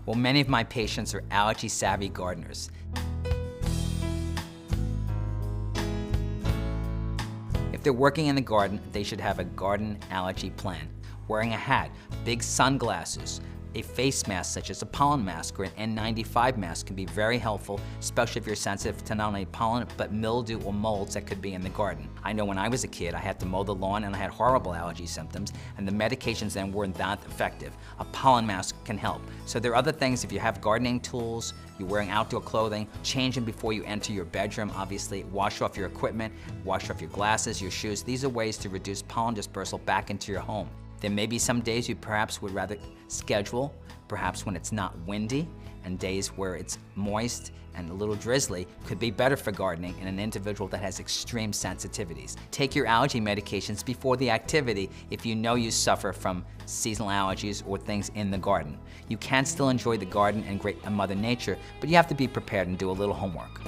Well, many of my patients are allergy-savvy gardeners. If they're working in the garden, they should have a garden allergy plan. Wearing a hat, big sunglasses, a face mask such as a pollen mask or an N95 mask can be very helpful, especially if you're sensitive to not only pollen, but mildew or molds that could be in the garden. I know when I was a kid, I had to mow the lawn and I had horrible allergy symptoms, and the medications then weren't that effective. A pollen mask can help. So there are other things, if you have gardening tools, you're wearing outdoor clothing, change them before you enter your bedroom, obviously. Wash off your equipment, wash off your glasses, your shoes. These are ways to reduce pollen dispersal back into your home. There may be some days you perhaps would rather schedule, perhaps when it's not windy, and days where it's moist and a little drizzly could be better for gardening in an individual that has extreme sensitivities. Take your allergy medications before the activity if you know you suffer from seasonal allergies or things in the garden. You can still enjoy the garden and great Mother Nature, but you have to be prepared and do a little homework.